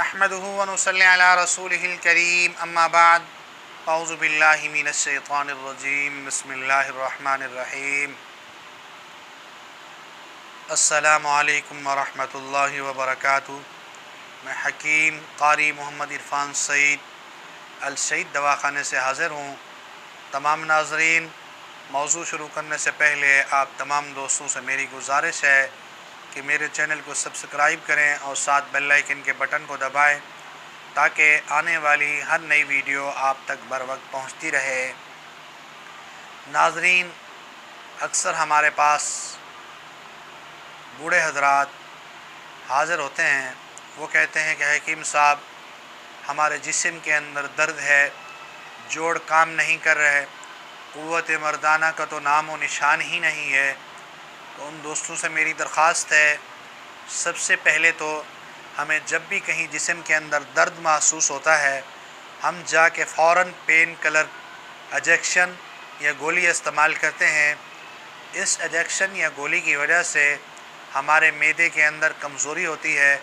नहमदुहु व नुसल्ली अला रसूलिहिल करीम अम्मा बाद अऊज़ु बिल्लाहि मिनश शैतानिर रजीम बिस्मिल्लाहिर रहमानिर रहीम अस्सलामु अलैकुम व रहमतुल्लाहि व बरकातुहू। मैं हकीम कारी मोहम्मद इरफान सईद अल सईद दवाखाने से हाज़िर हूँ। तमाम नाज़रीन, मौज़ू शुरू करने से पहले आप तमाम दोस्तों से मेरी गुजारिश है कि मेरे चैनल को सब्सक्राइब करें और साथ बेल आइकन के बटन को दबाएं ताकि आने वाली हर नई वीडियो आप तक बर वक्त पहुँचती रहे। नाज़रीन, अक्सर हमारे पास बूढ़े हजरात हाज़िर होते हैं। वो कहते हैं कि हकीम साहब, हमारे जिस्म के अंदर दर्द है, जोड़ काम नहीं कर रहे, क़ुव्वत मर्दाना का तो नाम व निशान ही नहीं है। तो उन दोस्तों से मेरी दरख्वास्त है, सबसे पहले तो हमें जब भी कहीं जिस्म के अंदर दर्द महसूस होता है, हम जाके फ़ौरन पेन किलर इंजेक्शन या गोली इस्तेमाल करते हैं। इस इंजेक्शन या गोली की वजह से हमारे मैदे के अंदर कमज़ोरी होती है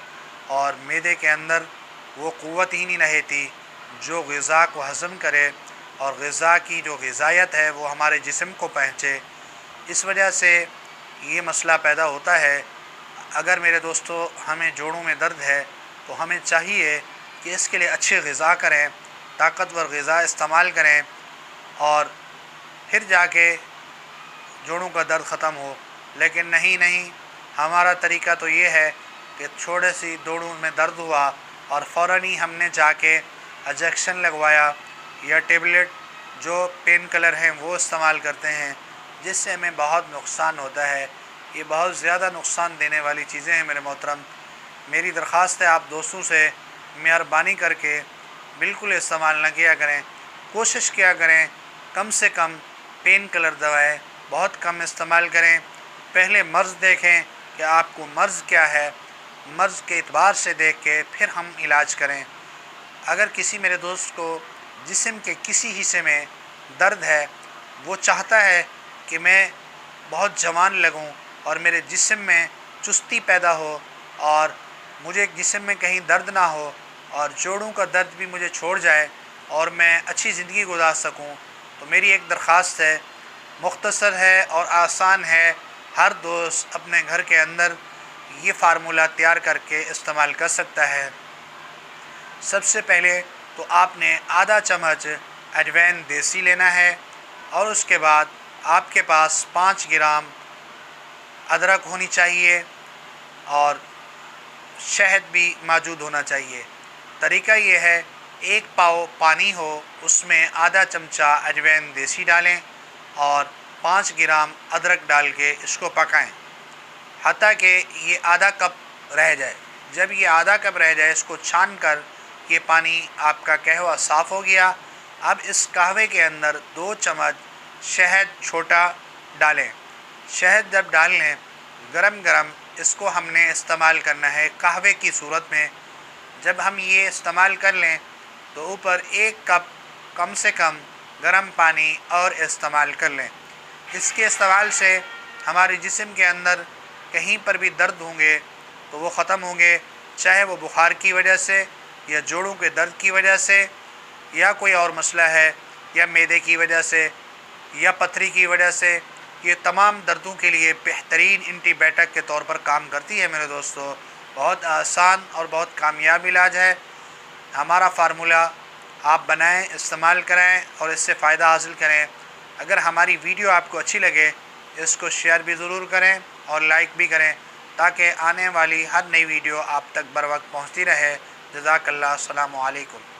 और मैदे के अंदर वो क़ुव्वत ही नहीं रहती जो ग़िज़ा को हज़म करे और ग़िज़ा की जो ग़िज़ायत है वो हमारे जिस्म को पहुँचे। इस वजह से ये मसला पैदा होता है। अगर मेरे दोस्तों हमें जोड़ों में दर्द है तो हमें चाहिए कि इसके लिए अच्छी ग़िज़ा करें, ताकतवर ग़िज़ा इस्तेमाल करें और फिर जाके जोड़ों का दर्द ख़त्म हो। लेकिन नहीं, हमारा तरीका तो ये है कि थोड़े सी जोड़ों में दर्द हुआ और फ़ौरन ही हमने जाके इंजेक्शन लगवाया या टेबलेट जो पेन किलर हैं वो इस्तेमाल करते हैं, जिससे हमें बहुत नुकसान होता है। ये बहुत ज़्यादा नुकसान देने वाली चीज़ें हैं। मेरे मोहतरम, मेरी दरख्वास्त है आप दोस्तों से मेहरबानी करके बिल्कुल इस्तेमाल न किया करें। कोशिश किया करें कम से कम पेन किलर दवाएं बहुत कम इस्तेमाल करें। पहले मर्ज़ देखें कि आपको मर्ज़ क्या है, मर्ज़ के एतबार से देख के फिर हम इलाज करें। अगर किसी मेरे दोस्त को जिस्म के किसी हिस्से में दर्द है, वो चाहता है कि मैं बहुत जवान लगूं और मेरे जिस्म में चुस्ती पैदा हो और मुझे जिस्म में कहीं दर्द ना हो और जोड़ों का दर्द भी मुझे छोड़ जाए और मैं अच्छी ज़िंदगी गुजार सकूं, तो मेरी एक दरख्वास्त है, मुख्तसर है और आसान है। हर दोस्त अपने घर के अंदर ये फार्मूला तैयार करके इस्तेमाल कर सकता है। सबसे पहले तो आपने आधा चम्मच अजवाइन देसी लेना है और उसके बाद आपके पास 5 ग्राम अदरक होनी चाहिए और शहद भी मौजूद होना चाहिए। तरीका ये है, 1 पाव पानी हो, उसमें आधा चमचा अजवाइन देसी डालें और 5 ग्राम अदरक डाल के इसको पकाएं हत्ता कि ये आधा कप रह जाए। जब ये आधा कप रह जाए, इसको छान कर ये पानी आपका कहवा साफ़ हो गया। अब इस कहवे के अंदर 2 चम्मच शहद छोटा डालें। शहद जब डाल लें, गरम गरम इसको हमने इस्तेमाल करना है कहवे की सूरत में। जब हम ये इस्तेमाल कर लें तो ऊपर 1 कप कम से कम गरम पानी और इस्तेमाल कर लें। इसके इस्तेमाल से हमारे जिस्म के अंदर कहीं पर भी दर्द होंगे तो वो ख़त्म होंगे, चाहे वो बुखार की वजह से या जोड़ों के दर्द की वजह से या कोई और मसला है या मैदे की वजह से या पथरी की वजह से। ये तमाम दर्दों के लिए बेहतरीन एंटीबायोटिक के तौर पर काम करती है। मेरे दोस्तों, बहुत आसान और बहुत कामयाब इलाज है। हमारा फार्मूला आप बनाएं, इस्तेमाल करें और इससे फ़ायदा हासिल करें। अगर हमारी वीडियो आपको अच्छी लगे, इसको शेयर भी ज़रूर करें और लाइक भी करें ताकि आने वाली हर नई वीडियो आप तक बर वक्त पहुँचती रहे। जज़ाकल्लाह। अस्सलामु अलैकुम।